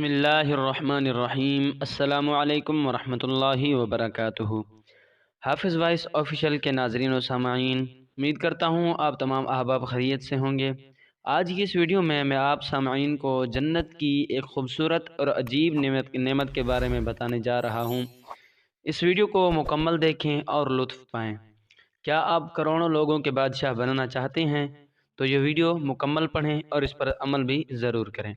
اللہ الرحمن الرحیم۔ السلام علیکم ورحمۃ اللہ وبرکاتہ۔ حافظ وائس آفیشیل کے ناظرین و سامعین، امید کرتا ہوں آپ تمام احباب خیریت سے ہوں گے۔ آج کی اس ویڈیو میں آپ سامعین کو جنت کی ایک خوبصورت اور عجیب نعمت کے بارے میں بتانے جا رہا ہوں۔ اس ویڈیو کو مکمل دیکھیں اور لطف پائیں۔ کیا آپ کروڑوں لوگوں کے بادشاہ بننا چاہتے ہیں؟ تو یہ ویڈیو مکمل پڑھیں اور اس پر عمل بھی ضرور کریں۔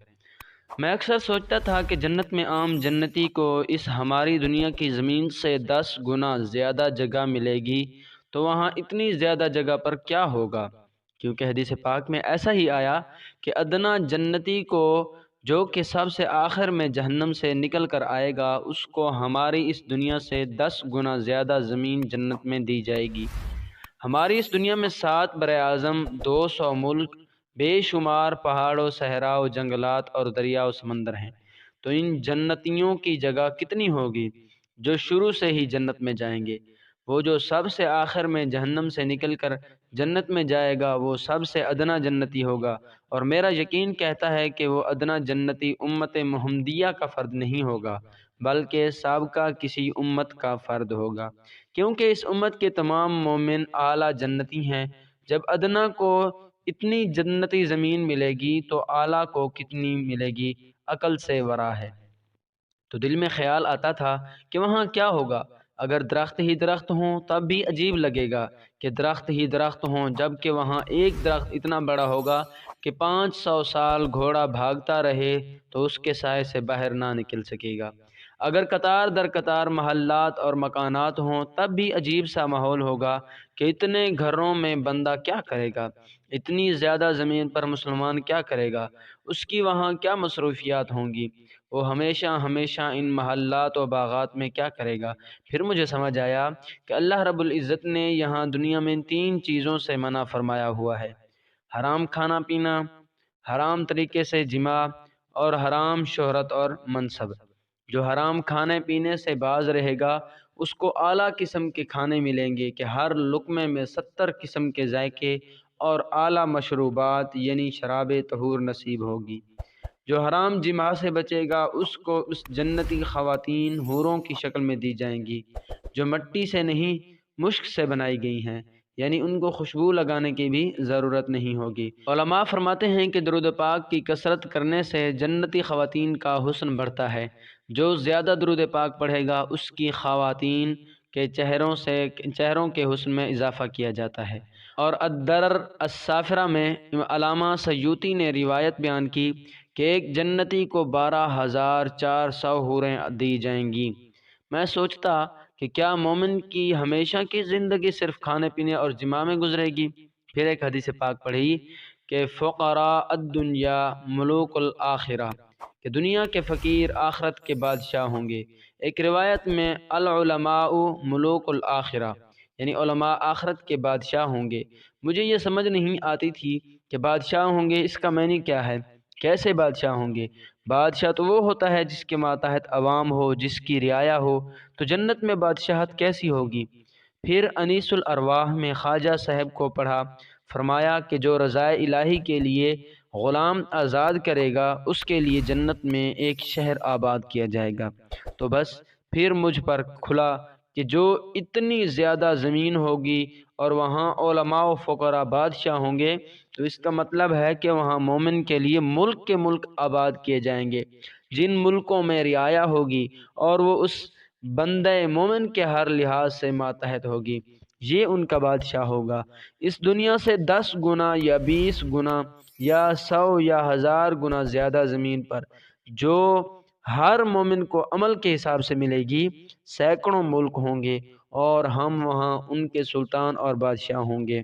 میں اکثر سوچتا تھا کہ جنت میں عام جنتی کو اس ہماری دنیا کی زمین سے 10 گنا زیادہ جگہ ملے گی، تو وہاں اتنی زیادہ جگہ پر کیا ہوگا؟ کیونکہ حدیث پاک میں ایسا ہی آیا کہ ادنا جنتی کو، جو کہ سب سے آخر میں جہنم سے نکل کر آئے گا، اس کو ہماری اس دنیا سے 10 گنا زیادہ زمین جنت میں دی جائے گی۔ ہماری اس دنیا میں 7 براعظم، 200 ملک، بے شمار پہاڑوں، صحراؤں، جنگلات اور دریاؤ سمندر ہیں۔ تو ان جنتیوں کی جگہ کتنی ہوگی جو شروع سے ہی جنت میں جائیں گے؟ وہ جو سب سے آخر میں جہنم سے نکل کر جنت میں جائے گا، وہ سب سے ادنا جنتی ہوگا، اور میرا یقین کہتا ہے کہ وہ ادنا جنتی امت محمدیہ کا فرد نہیں ہوگا، بلکہ سابقہ کسی امت کا فرد ہوگا، کیونکہ اس امت کے تمام مومن اعلیٰ جنتی ہیں۔ جب ادنا کو اتنی جنتی زمین ملے گی تو اعلیٰ کو کتنی ملے گی؟ عقل سے ورا ہے۔ تو دل میں خیال آتا تھا کہ وہاں کیا ہوگا؟ اگر درخت ہی درخت ہوں تب بھی عجیب لگے گا کہ درخت ہی درخت ہوں، جبکہ وہاں ایک درخت اتنا بڑا ہوگا کہ 500 سال گھوڑا بھاگتا رہے تو اس کے سائے سے باہر نہ نکل سکے گا۔ اگر قطار در قطار محلات اور مکانات ہوں تب بھی عجیب سا ماحول ہوگا کہ اتنے گھروں میں بندہ کیا کرے گا؟ اتنی زیادہ زمین پر مسلمان کیا کرے گا؟ اس کی وہاں کیا مصروفیات ہوں گی؟ وہ ہمیشہ ہمیشہ ان محلات و باغات میں کیا کرے گا؟ پھر مجھے سمجھ آیا کہ اللہ رب العزت نے یہاں دنیا میں 3 چیزوں سے منع فرمایا ہوا ہے: حرام کھانا پینا، حرام طریقے سے جماع، اور حرام شہرت اور منصب۔ جو حرام کھانے پینے سے باز رہے گا اس کو اعلیٰ قسم کے کھانے ملیں گے کہ ہر لقمے میں 70 قسم کے ذائقے اور اعلیٰ مشروبات یعنی شراب طہور نصیب ہوگی۔ جو حرام جماع سے بچے گا اس کو اس جنتی خواتین حوروں کی شکل میں دی جائیں گی، جو مٹی سے نہیں مشک سے بنائی گئی ہیں، یعنی ان کو خوشبو لگانے کی بھی ضرورت نہیں ہوگی۔ علماء فرماتے ہیں کہ درود پاک کی کثرت کرنے سے جنتی خواتین کا حسن بڑھتا ہے۔ جو زیادہ درود پاک پڑھے گا اس کی خواتین کے چہروں کے حسن میں اضافہ کیا جاتا ہے۔ اور الدرر السافرہ میں علامہ سیوطی نے روایت بیان کی کہ ایک جنتی کو 12,400 حوریں دی جائیں گی۔ میں سوچتا کہ کیا مومن کی ہمیشہ کی زندگی صرف کھانے پینے اور جماع میں گزرے گی؟ پھر ایک حدیث پاک پڑھی کہ فقراء الدنیا ملوک الآخرہ، کہ دنیا کے فقیر آخرت کے بادشاہ ہوں گے۔ ایک روایت میں العلماء ملوک الآخرہ، یعنی علماء آخرت کے بادشاہ ہوں گے۔ مجھے یہ سمجھ نہیں آتی تھی کہ بادشاہ ہوں گے اس کا معنی کیا ہے؟ کیسے بادشاہ ہوں گے؟ بادشاہ تو وہ ہوتا ہے جس کے ماتحت عوام ہو، جس کی رعایا ہو، تو جنت میں بادشاہت کیسی ہوگی؟ پھر انیس الارواح میں خواجہ صاحب کو پڑھا، فرمایا کہ جو رضائے الہی کے لیے غلام آزاد کرے گا اس کے لیے جنت میں ایک شہر آباد کیا جائے گا۔ تو بس پھر مجھ پر کھلا کہ جو اتنی زیادہ زمین ہوگی اور وہاں علماء و فقراء بادشاہ ہوں گے، تو اس کا مطلب ہے کہ وہاں مومن کے لیے ملک کے ملک آباد کیے جائیں گے، جن ملکوں میں رعایا ہوگی اور وہ اس بندہ مومن کے ہر لحاظ سے ماتحت ہوگی، یہ ان کا بادشاہ ہوگا۔ اس دنیا سے 10 گنا یا 20 گنا یا 100 یا 1000 گنا زیادہ زمین پر جو ہر مومن کو عمل کے حساب سے ملے گی، سینکڑوں ملک ہوں گے اور ہم وہاں ان کے سلطان اور بادشاہ ہوں گے۔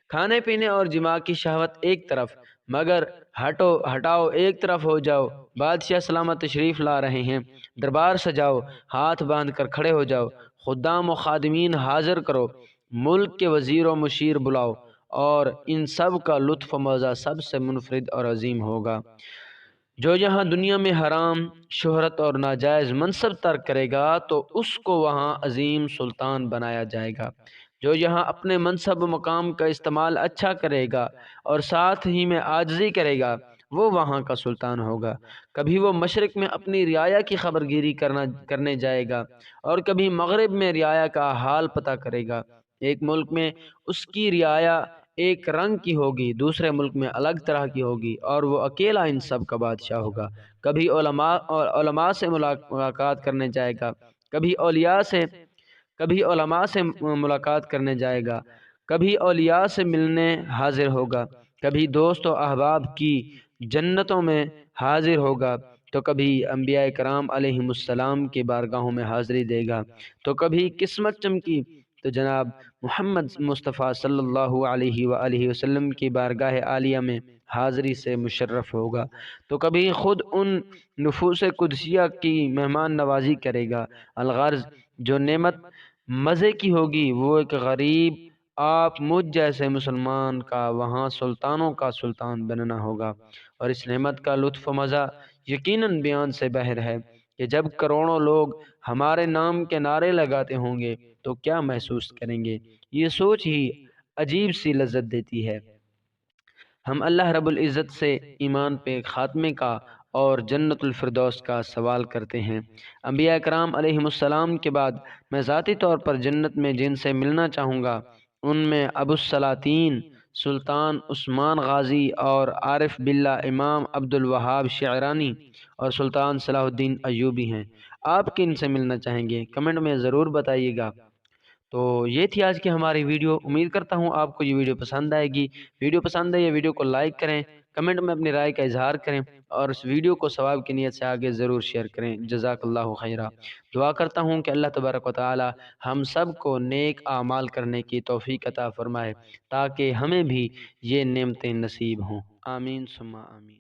کھانے پینے اور جماع کی شہوت ایک طرف، مگر ہٹاؤ ایک طرف ہو جاؤ، بادشاہ سلامت تشریف لا رہے ہیں، دربار سجاؤ، ہاتھ باندھ کر کھڑے ہو جاؤ، خدام و خادمین حاضر کرو، ملک کے وزیر و مشیر بلاؤ، اور ان سب کا لطف و مزہ سب سے منفرد اور عظیم ہوگا۔ جو یہاں دنیا میں حرام شہرت اور ناجائز منصب ترک کرے گا تو اس کو وہاں عظیم سلطان بنایا جائے گا۔ جو یہاں اپنے منصب و مقام کا استعمال اچھا کرے گا اور ساتھ ہی میں عاجزی کرے گا وہ وہاں کا سلطان ہوگا۔ کبھی وہ مشرق میں اپنی رعایا کی خبر گیری کرنے جائے گا، اور کبھی مغرب میں رعایا کا حال پتہ کرے گا۔ ایک ملک میں اس کی رعایا ایک رنگ کی ہوگی، دوسرے ملک میں الگ طرح کی ہوگی، اور وہ اکیلا ان سب کا بادشاہ ہوگا۔ کبھی علماء سے ملاقات کرنے جائے گا، کبھی علماء سے ملاقات کرنے جائے گا، کبھی اولیاء سے ملنے حاضر ہوگا، کبھی دوست و احباب کی جنتوں میں حاضر ہوگا، تو کبھی انبیاء کرام علیہم السلام کی بارگاہوں میں حاضری دے گا، تو کبھی قسمت چمکی تو جناب محمد مصطفیٰ صلی اللہ علیہ وآلہ وسلم کی بارگاہ عالیہ میں حاضری سے مشرف ہوگا، تو کبھی خود ان نفوس قدسیہ کی مہمان نوازی کرے گا۔ الغرض جو نعمت مزے کی ہوگی وہ ایک غریب آپ مجھ جیسے مسلمان کا وہاں سلطانوں کا سلطان بننا ہوگا، اور اس نعمت کا لطف و مزہ یقیناً بیان سے باہر ہے کہ جب کروڑوں لوگ ہمارے نام کے نعرے لگاتے ہوں گے تو کیا محسوس کریں گے۔ یہ سوچ ہی عجیب سی لذت دیتی ہے۔ ہم اللہ رب العزت سے ایمان پہ خاتمے کا اور جنت الفردوس کا سوال کرتے ہیں۔ انبیاء کرام علیہم السلام کے بعد میں ذاتی طور پر جنت میں جن سے ملنا چاہوں گا ان میں ابو السلاطین سلطان عثمان غازی اور عارف باللہ امام عبد الوہاب شعرانی اور سلطان صلاح الدین ایوبی ہیں۔ آپ کن سے ملنا چاہیں گے؟ کمنٹ میں ضرور بتائیے گا۔ تو یہ تھی آج کی ہماری ویڈیو۔ امید کرتا ہوں آپ کو یہ ویڈیو پسند آئے گی۔ ویڈیو پسند ہے یہ ویڈیو کو لائک کریں، کمنٹ میں اپنی رائے کا اظہار کریں، اور اس ویڈیو کو ثواب کی نیت سے آگے ضرور شیئر کریں۔ جزاک اللہ خیرہ۔ دعا کرتا ہوں کہ اللہ تبارک و تعالی ہم سب کو نیک اعمال کرنے کی توفیق عطا فرمائے، تاکہ ہمیں بھی یہ نعمتیں نصیب ہوں۔ آمین ثم آمین۔